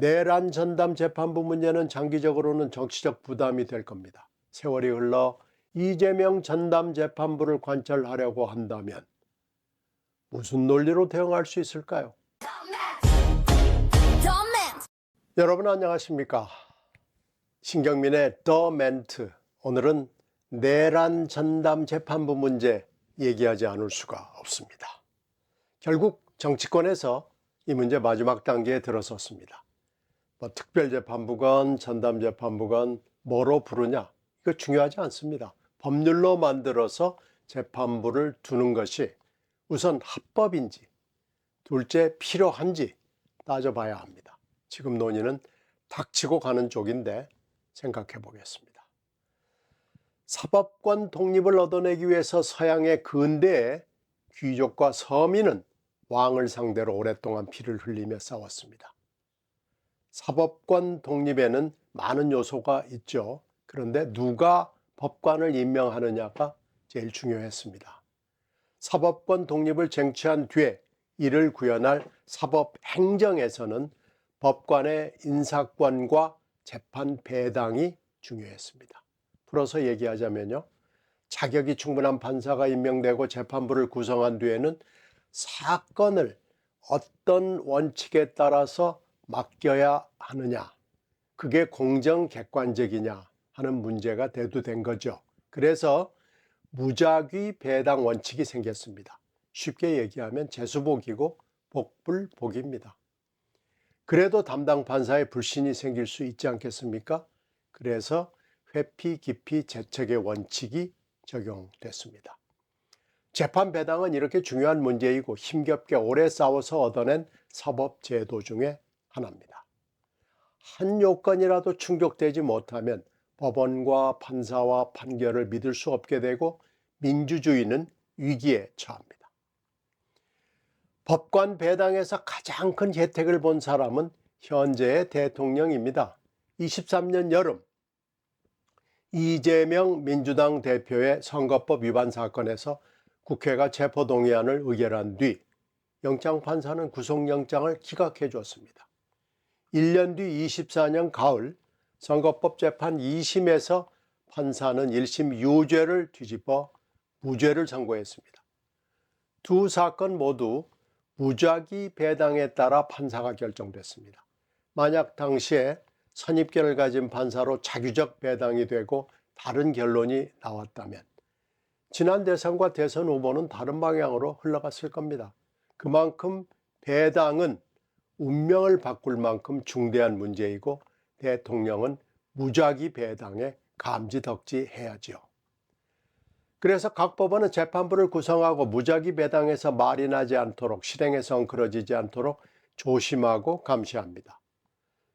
내란 전담 재판부 문제는 장기적으로는 정치적 부담이 될 겁니다. 세월이 흘러 이재명 전담 재판부를 관철하려고 한다면 무슨 논리로 대응할 수 있을까요? 여러분 안녕하십니까? 신경민의 더 멘트. 오늘은 내란 전담 재판부 문제 얘기하지 않을 수가 없습니다. 결국 정치권에서 이 문제 마지막 단계에 들어섰습니다. 특별재판부건 전담재판부건 뭐로 부르냐, 이거 중요하지 않습니다. 법률로 만들어서 재판부를 두는 것이 우선 합법인지 둘째 필요한지 따져봐야 합니다. 지금 논의는 닥치고 가는 쪽인데 생각해 보겠습니다. 사법권 독립을 얻어내기 위해서 서양의 근대에 귀족과 서민은 왕을 상대로 오랫동안 피를 흘리며 싸웠습니다. 사법권 독립에는 많은 요소가 있죠. 그런데 누가 법관을 임명하느냐가 제일 중요했습니다. 사법권 독립을 쟁취한 뒤에 이를 구현할 사법행정에서는 법관의 인사권과 재판 배당이 중요했습니다. 풀어서 얘기하자면요, 자격이 충분한 판사가 임명되고 재판부를 구성한 뒤에는 사건을 어떤 원칙에 따라서 맡겨야 하느냐, 그게 공정 객관적이냐 하는 문제가 대두된 거죠. 그래서 무작위 배당 원칙이 생겼습니다. 쉽게 얘기하면 재수복이고 복불복입니다. 그래도 담당 판사의 불신이 생길 수 있지 않겠습니까? 그래서 회피, 기피, 재책의 원칙이 적용됐습니다. 재판 배당은 이렇게 중요한 문제이고 힘겹게 오래 싸워서 얻어낸 사법제도 중에 하나입니다. 한 요건이라도 충족되지 못하면 법원과 판사와 판결을 믿을 수 없게 되고 민주주의는 위기에 처합니다. 법관 배당에서 가장 큰 혜택을 본 사람은 현재의 대통령입니다. 23년 여름 이재명 민주당 대표의 선거법 위반 사건에서 국회가 체포동의안을 의결한 뒤 영장판사는 구속영장을 기각해 줬습니다. 1년 뒤 24년 가을 선거법 재판 2심에서 판사는 1심 유죄를 뒤집어 무죄를 선고했습니다. 두 사건 모두 무작위 배당에 따라 판사가 결정됐습니다. 만약 당시에 선입견을 가진 판사로 자규적 배당이 되고 다른 결론이 나왔다면 지난 대선과 대선 후보는 다른 방향으로 흘러갔을 겁니다. 그만큼 배당은 운명을 바꿀 만큼 중대한 문제이고 대통령은 무작위 배당에 감지덕지해야지요. 그래서 각 법원은 재판부를 구성하고 무작위 배당에서 말이 나지 않도록, 실행에서 엉클어지지 않도록 조심하고 감시합니다.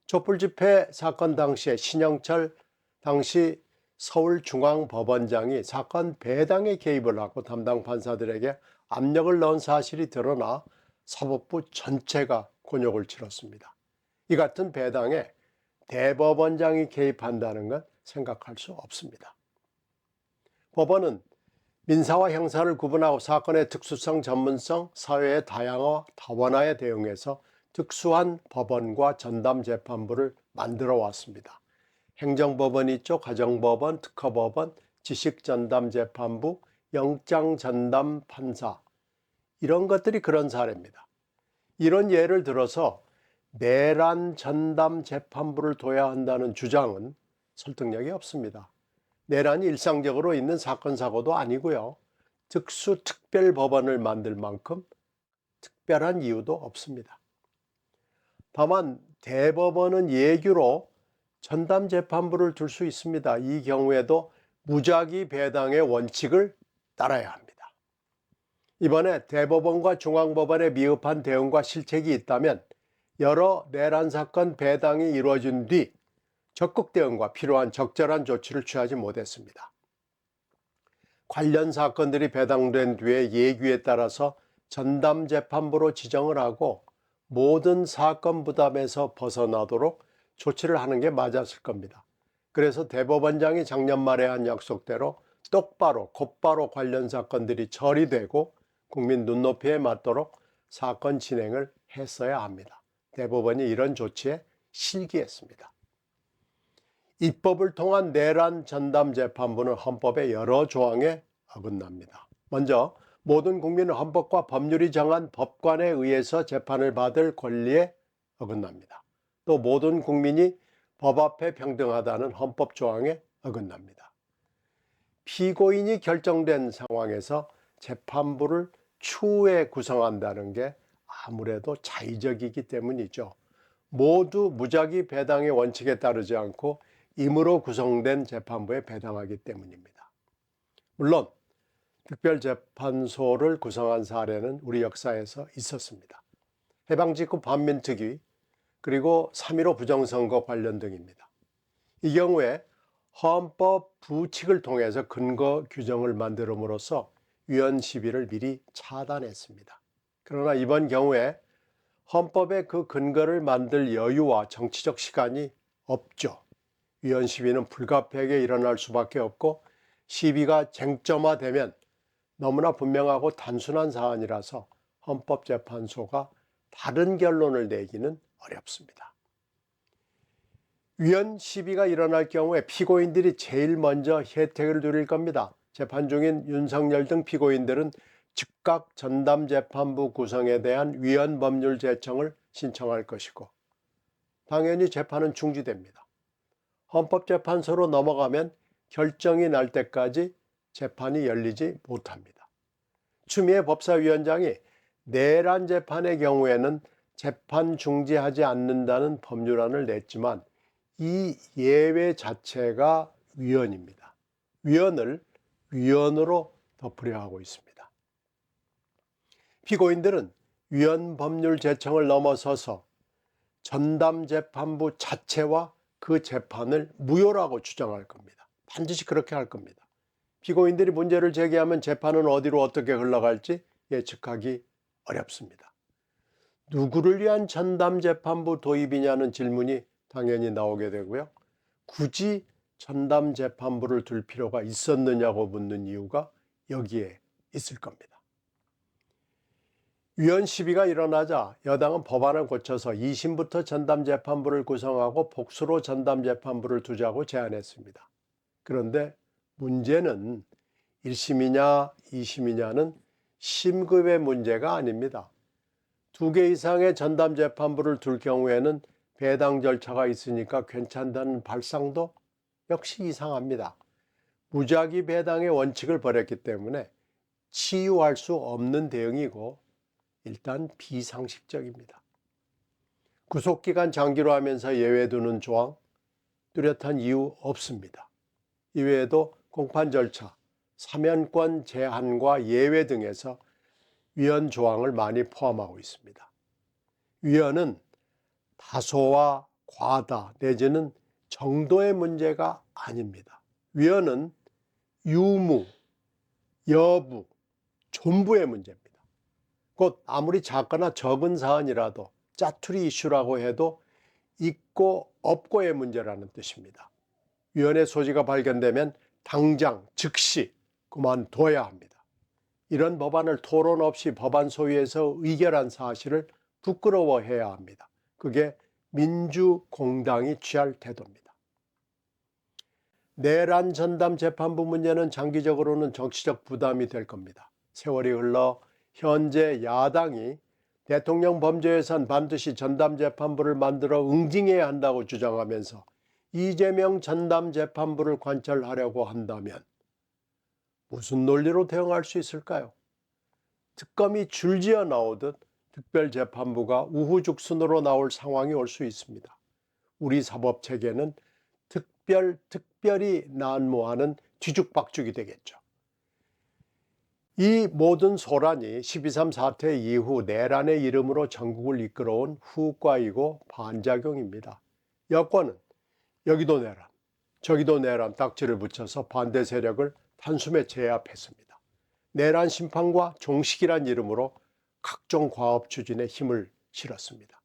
촛불 집회 사건 당시에 신영철 당시 서울중앙법원장이 사건 배당에 개입을 하고 담당 판사들에게 압력을 넣은 사실이 드러나 사법부 전체가 곤욕을 치렀습니다. 이 같은 배당에 대법원장이 개입한다는 건 생각할 수 없습니다. 법원은 민사와 형사를 구분하고 사건의 특수성, 전문성, 사회의 다양화, 다원화에 대응해서 특수한 법원과 전담재판부를 만들어 왔습니다. 행정법원이 있죠. 가정법원, 특허법원, 지식전담재판부, 영장전담판사, 이런 것들이 그런 사례입니다. 이런 예를 들어서 내란 전담 재판부를 둬야 한다는 주장은 설득력이 없습니다. 내란이 일상적으로 있는 사건 사고도 아니고요, 특수 특별 법원을 만들 만큼 특별한 이유도 없습니다. 다만 대법원은 예규로 전담 재판부를 둘 수 있습니다. 이 경우에도 무작위 배당의 원칙을 따라야 합니다. 이번에 대법원과 중앙법원의 미흡한 대응과 실책이 있다면 여러 내란 사건 배당이 이루어진 뒤 적극 대응과 필요한 적절한 조치를 취하지 못했습니다. 관련 사건들이 배당된 뒤에 예규에 따라서 전담 재판부로 지정을 하고 모든 사건 부담에서 벗어나도록 조치를 하는 게 맞았을 겁니다. 그래서 대법원장이 작년 말에 한 약속대로 똑바로 곧바로 관련 사건들이 처리되고 국민 눈높이에 맞도록 사건 진행을 했어야 합니다. 대법원이 이런 조치에 실기했습니다. 입법을 통한 내란 전담 재판부는 헌법의 여러 조항에 어긋납니다. 먼저 모든 국민은 헌법과 법률이 정한 법관에 의해서 재판을 받을 권리에 어긋납니다. 또 모든 국민이 법 앞에 평등하다는 헌법 조항에 어긋납니다. 피고인이 결정된 상황에서 재판부를 추후에 구성한다는 게 아무래도 자의적이기 때문이죠. 모두 무작위 배당의 원칙에 따르지 않고 임의로 구성된 재판부에 배당하기 때문입니다. 물론 특별재판소를 구성한 사례는 우리 역사에서 있었습니다. 해방 직후 반민특위 그리고 3.15 부정선거 관련 등입니다. 이 경우에 헌법 부칙을 통해서 근거 규정을 만들음으로써 위헌 시비를 미리 차단했습니다. 그러나 이번 경우에 헌법에 그 근거를 만들 여유와 정치적 시간이 없죠. 위헌 시비는 불가피하게 일어날 수밖에 없고 시비가 쟁점화되면 너무나 분명하고 단순한 사안이라서 헌법재판소가 다른 결론을 내기는 어렵습니다. 위헌 시비가 일어날 경우에 피고인들이 제일 먼저 혜택을 누릴 겁니다. 재판 중인 윤석열 등 피고인들은 즉각 전담재판부 구성에 대한 위헌 법률 제청을 신청할 것이고 당연히 재판은 중지됩니다. 헌법재판소로 넘어가면 결정이 날 때까지 재판이 열리지 못합니다. 추미애 법사위원장이 내란 재판의 경우에는 재판 중지하지 않는다는 법률안을 냈지만 이 예외 자체가 위헌입니다. 위헌을 위헌으로 덮으려 하고 있습니다. 피고인들은 위헌 법률 제청을 넘어서서 전담재판부 자체와 그 재판을 무효라고 주장할 겁니다. 반드시 그렇게 할 겁니다. 피고인들이 문제를 제기하면 재판은 어디로 어떻게 흘러갈지 예측하기 어렵습니다. 누구를 위한 전담재판부 도입이냐는 질문이 당연히 나오게 되고요. 굳이 전담재판부를 둘 필요가 있었느냐고 묻는 이유가 여기에 있을 겁니다. 위헌 시비가 일어나자 여당은 법안을 고쳐서 2심부터 전담재판부를 구성하고 복수로 전담재판부를 두자고 제안했습니다. 그런데 문제는 1심이냐 2심이냐는 심급의 문제가 아닙니다. 2개 이상의 전담재판부를 둘 경우에는 배당 절차가 있으니까 괜찮다는 발상도 역시 이상합니다. 무작위 배당의 원칙을 버렸기 때문에 치유할 수 없는 대응이고 일단 비상식적입니다. 구속기간 장기로 하면서 예외 두는 조항 뚜렷한 이유 없습니다. 이외에도 공판 절차, 사면권 제한과 예외 등에서 위헌 조항을 많이 포함하고 있습니다. 위헌은 다소와 과다 내지는 정도의 문제가 아닙니다. 위헌은 유무, 여부, 존부의 문제입니다. 곧 아무리 작거나 적은 사안이라도 짜투리 이슈라고 해도 있고 없고의 문제라는 뜻입니다. 위헌의 소지가 발견되면 당장 즉시 그만둬야 합니다. 이런 법안을 토론 없이 법안 소위에서 의결한 사실을 부끄러워해야 합니다. 그게 민주공당이 취할 태도입니다. 내란 전담 재판부 문제는 장기적으로는 정치적 부담이 될 겁니다. 세월이 흘러 현재 야당이 대통령 범죄 예산 반드시 전담재판부를 만들어 응징해야 한다고 주장하면서 이재명 전담재판부를 관철하려고 한다면 무슨 논리로 대응할 수 있을까요? 특검이 줄지어 나오듯 특별재판부가 우후죽순으로 나올 상황이 올 수 있습니다. 우리 사법체계는 특별히 난무하는 뒤죽박죽이 되겠죠. 이 모든 소란이 12.3 사태 이후 내란의 이름으로 전국을 이끌어온 후과이고 반작용입니다. 여권은 여기도 내란, 저기도 내란 딱지를 붙여서 반대 세력을 단숨에 제압했습니다. 내란 심판과 종식이란 이름으로 각종 과업 추진에 힘을 실었습니다.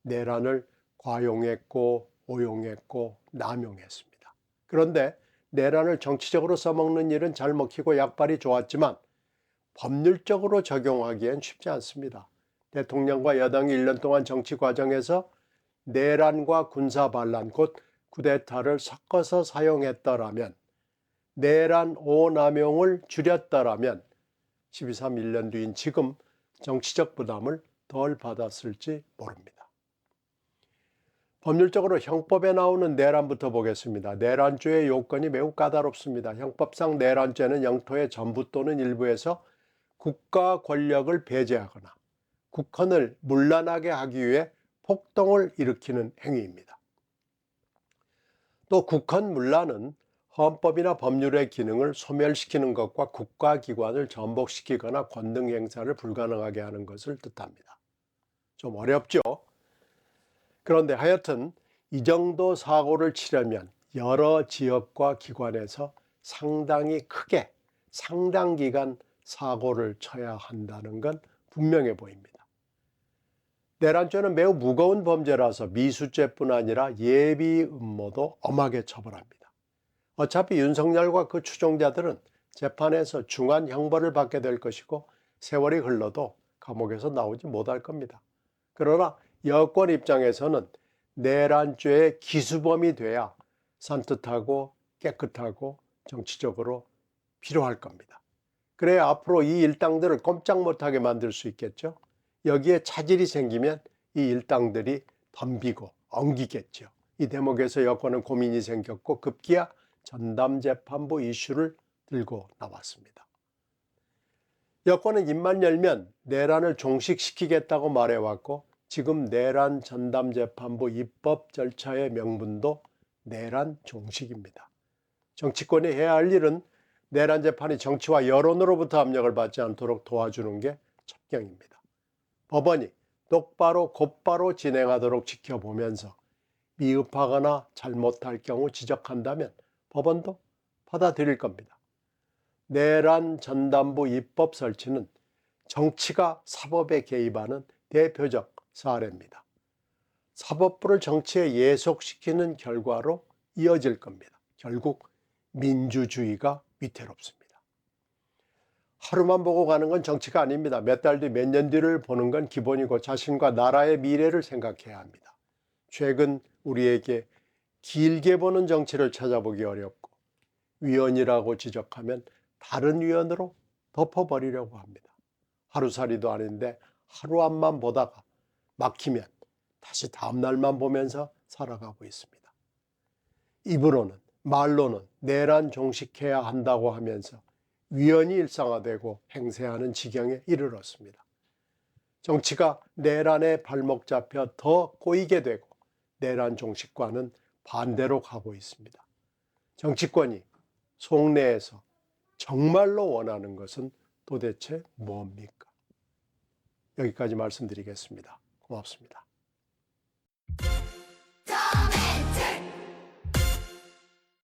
내란을 과용했고 오용했고 남용했습니다. 그런데 내란을 정치적으로 써먹는 일은 잘 먹히고 약발이 좋았지만 법률적으로 적용하기엔 쉽지 않습니다. 대통령과 여당이 1년 동안 정치 과정에서 내란과 군사 반란 곧 쿠데타를 섞어서 사용했더라면, 내란 오남용을 줄였더라면 12.3 1년 뒤인 지금 정치적 부담을 덜 받았을지 모릅니다. 법률적으로 형법에 나오는 내란부터 보겠습니다. 내란죄의 요건이 매우 까다롭습니다. 형법상 내란죄는 영토의 전부 또는 일부에서 국가 권력을 배제하거나 국헌을 문란하게 하기 위해 폭동을 일으키는 행위입니다. 또 국헌 문란은 헌법이나 법률의 기능을 소멸시키는 것과 국가기관을 전복시키거나 권능 행사를 불가능하게 하는 것을 뜻합니다. 좀 어렵죠? 그런데 하여튼 이 정도 사고를 치려면 여러 지역과 기관에서 상당히 크게 상당 기간 사고를 쳐야 한다는 건 분명해 보입니다. 내란죄는 매우 무거운 범죄라서 미수죄뿐 아니라 예비 음모도 엄하게 처벌합니다. 어차피 윤석열과 그 추종자들은 재판에서 중한 형벌을 받게 될 것이고 세월이 흘러도 감옥에서 나오지 못할 겁니다. 그러나 여권 입장에서는 내란죄의 기수범이 돼야 산뜻하고 깨끗하고 정치적으로 필요할 겁니다. 그래야 앞으로 이 일당들을 꼼짝 못하게 만들 수 있겠죠. 여기에 차질이 생기면 이 일당들이 덤비고 엉기겠죠. 이 대목에서 여권은 고민이 생겼고 급기야 전담재판부 이슈를 들고 나왔습니다. 여권은 입만 열면 내란을 종식시키겠다고 말해왔고 지금 내란 전담재판부 입법 절차의 명분도 내란 종식입니다. 정치권이 해야 할 일은 내란 재판이 정치와 여론으로부터 압력을 받지 않도록 도와주는 게 첩경입니다. 법원이 똑바로 곧바로 진행하도록 지켜보면서 미흡하거나 잘못할 경우 지적한다면 법원도 받아들일 겁니다. 내란 전담부 입법 설치는 정치가 사법에 개입하는 대표적 사례입니다. 사법부를 정치에 예속시키는 결과로 이어질 겁니다. 결국 민주주의가 위태롭습니다. 하루만 보고 가는 건 정치가 아닙니다. 몇 달 뒤, 몇 년 뒤를 보는 건 기본이고 자신과 나라의 미래를 생각해야 합니다. 최근 우리에게 길게 보는 정치를 찾아보기 어렵고 위헌이라고 지적하면 다른 위헌으로 덮어버리려고 합니다. 하루살이도 아닌데 하루 앞만 보다가 막히면 다시 다음 날만 보면서 살아가고 있습니다. 입으로는 말로는 내란 종식해야 한다고 하면서 위헌이 일상화되고 행세하는 지경에 이르렀습니다. 정치가 내란에 발목 잡혀 더 꼬이게 되고 내란 종식과는 반대로 가고 있습니다. 정치권이 속내에서 정말로 원하는 것은 도대체 뭡니까? 여기까지 말씀드리겠습니다. 고맙습니다.